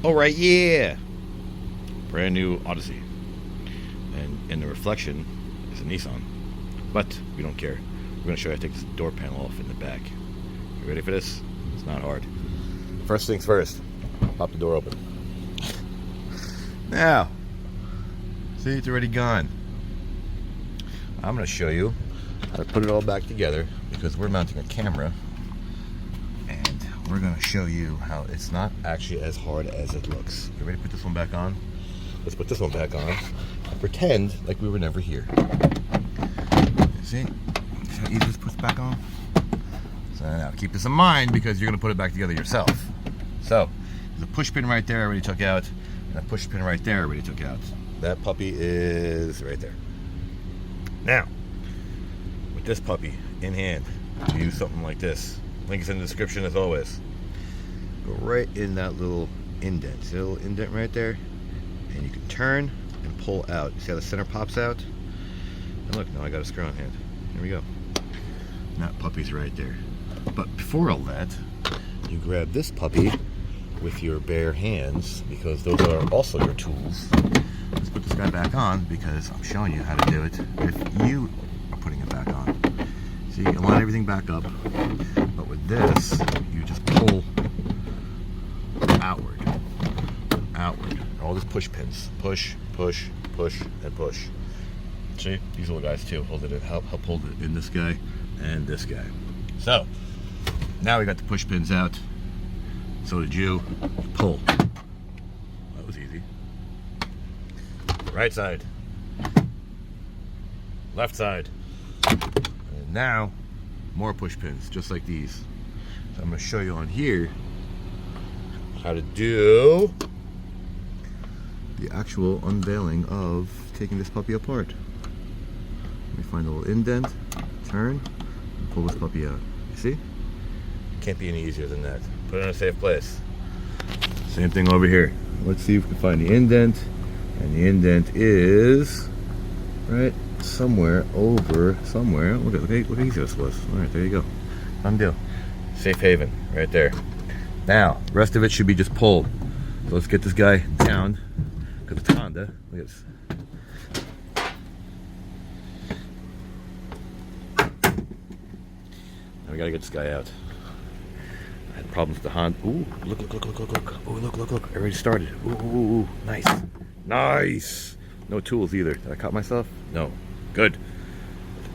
Alright, yeah! Brand new Odyssey. And in the reflection is a Nissan. But we don't care. We're going to show you how to take this door panel off in the back. You ready for this? It's not hard. First things first. Pop the door open. Now, see, it's already gone. I'm going to show you how to put it all back together because we're mounting a camera. And we're going to show you how it's not actually as hard as it looks. You ready to put this one back on? Let's put this one back on and pretend like we were never here. See how easy this puts back on? So now keep this in mind because you're going to put it back together yourself. So there's a push pin right there I already took out, and a push pin right there I already took out. That puppy is right there. Now, with this puppy in hand, you use something like this. Link is in the description as always. Go right in that little indent. See the little indent right there? And you can turn and pull out. See how the center pops out? And look, now I got a screw on hand. Here we go. That puppy's right there. But before all that, you grab this puppy with your bare hands because those are also your tools. Let's put this guy back on because I'm showing you how to do it if you are putting it back on. See, you line everything back up, but with this, you just pull outward. All these push pins. Push, push, push, and push. See, these little guys too. Help hold it in this guy and this guy. So, now we got the push pins out. So did you. Pull. That was easy. Right side. Left side. And now, more push pins, just like these. So I'm going to show you on here how to do the actual unveiling of taking this puppy apart. Let me find a little indent, turn, and pull this puppy out. You see? Can't be any easier than that. Put it in a safe place. Same thing over here. Let's see if we can find the indent. And the indent is right somewhere over somewhere. Look how easy this was. Alright, there you go. Done deal. Safe haven, right there. Now, the rest of it should be just pulled. So let's get this guy down. Because it's Honda. Look at this. Now we gotta get this guy out. I had problems with the Honda. Ooh, look. Ooh, look. I already started. Ooh, nice. Nice. No tools either. Did I cut myself? No. Good.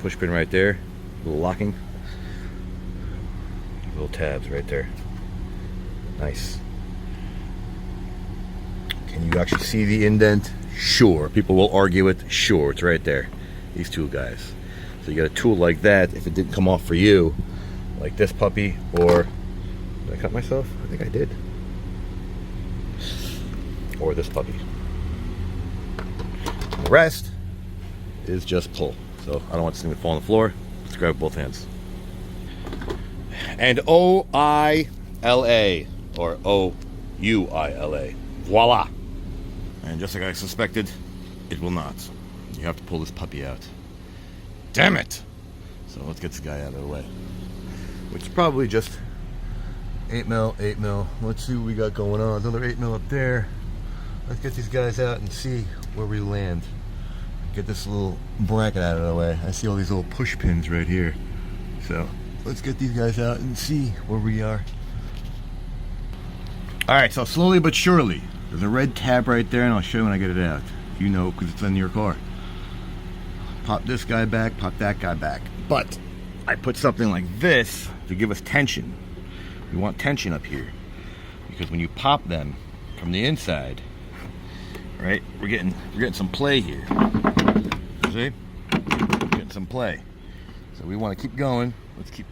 Push pin right there. A little locking. Little tabs right there. Nice. Can you actually see the indent? Sure. People will argue it. Sure, it's right there. These two guys. So you got a tool like that. If it didn't come off for you, like this puppy, or did I cut myself? I think I did. Or this puppy. And the rest is just pull. So I don't want this thing to fall on the floor. Let's grab both hands. And O-I-L-A or O-U-I-L-A. Voila! And just like I suspected, it will not. You have to pull this puppy out. Damn it! So let's get this guy out of the way. Which is probably just 8 mil. Let's see what we got going on. Another 8 mil up there. Let's get these guys out and see where we land. Get this little bracket out of the way. I see all these little push pins right here. So let's get these guys out and see where we are. Alright, so slowly but surely. There's a red tab right there, and I'll show you when I get it out. You know, because it's in your car. Pop this guy back, pop that guy back. But I put something like this to give us tension. We want tension up here. Because when you pop them from the inside, right, we're getting some play here. See? We're getting some play. So we want to keep going. Let's keep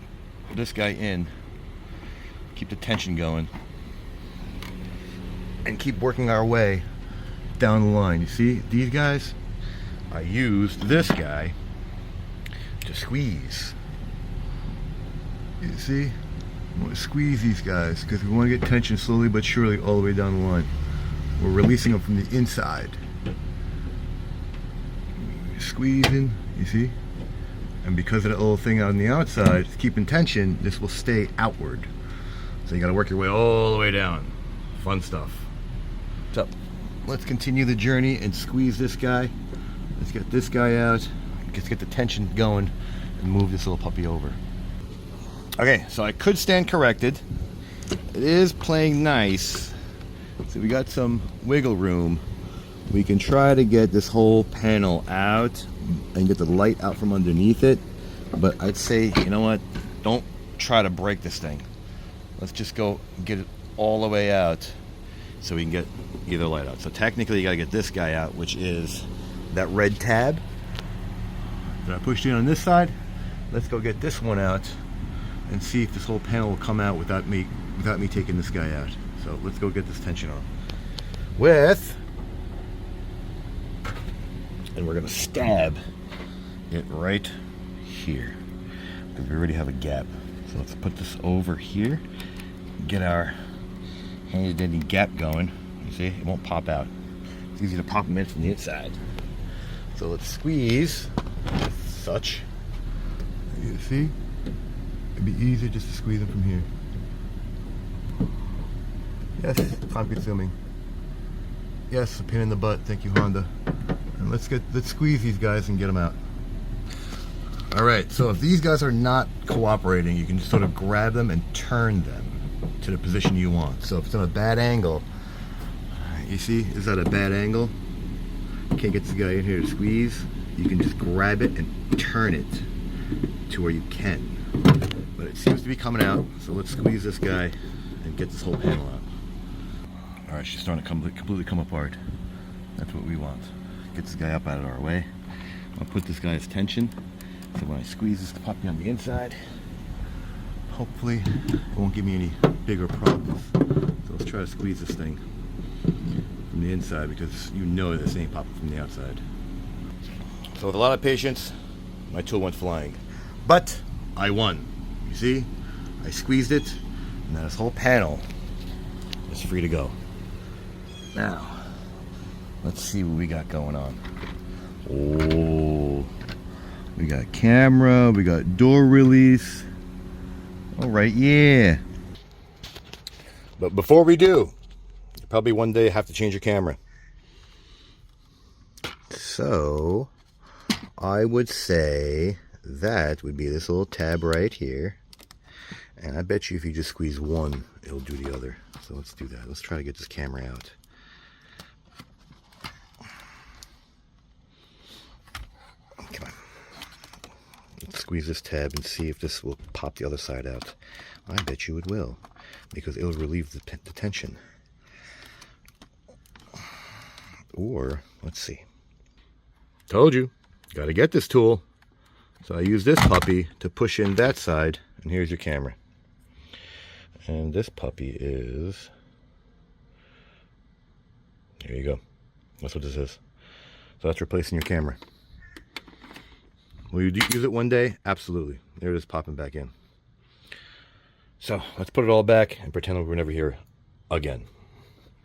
this guy in. Keep the tension going. And keep working our way down the line. You see, these guys, I used this guy to squeeze. You see? I want to squeeze these guys because we want to get tension slowly but surely all the way down the line. We're releasing them from the inside. Squeezing, you see? And because of that little thing out on the outside, it's keeping tension, this will stay outward. So you got to work your way all the way down. Fun stuff. So let's continue the journey and squeeze this guy. Let's get this guy out. Let's get the tension going and move this little puppy over. Okay, so I could stand corrected. It is playing nice. So we got some wiggle room. We can try to get this whole panel out and get the light out from underneath it. But I'd say, you know what? Don't try to break this thing. Let's just go get it all the way out so we can get either light out. So technically you gotta get this guy out, which is that red tab that I pushed in on this side. Let's go get this one out and see if this whole panel will come out without me taking this guy out. So let's go get this tension on. And we're gonna stab it right here because we already have a gap. So let's put this over here, get our handy dandy gap going. You see, it won't pop out. It's easy to pop them in from the inside. So let's squeeze as such. You see, it'd be easier just to squeeze them from here. Yes, time consuming. Yes, a pain in the butt. Thank you, Honda. And let's squeeze these guys and get them out. All right, so if these guys are not cooperating, you can just sort of grab them and turn them to the position you want. So if it's on a bad angle, you see, is that a bad angle? You can't get this guy in here to squeeze. You can just grab it and turn it to where you can. But it seems to be coming out, so let's squeeze this guy and get this whole panel out. All right, she's starting to completely come apart. That's what we want. Get this guy up out of our way. I'll put this guy's tension. So when I squeeze this puppy on the inside, hopefully it won't give me any bigger problems. So let's try to squeeze this thing from the inside because you know this ain't popping from the outside. So with a lot of patience, my tool went flying. But I won. You see? I squeezed it, and now this whole panel is free to go. Now, let's see what we got going on. Oh, we got camera, we got door release. All right, yeah. But before we do, you probably one day have to change your camera. So, I would say that would be this little tab right here. And I bet you if you just squeeze one, it'll do the other. So let's do that. Let's try to get this camera out. Come on. Let's squeeze this tab and see if this will pop the other side out. I bet you it will, because it'll relieve the tension. Or, let's see. Told you, gotta get this tool. So I use this puppy to push in that side, and here's your camera. And this puppy is, here you go. That's what this is. So that's replacing your camera. Will you use it one day? Absolutely. There it is popping back in. So let's put it all back and pretend like we're never here again.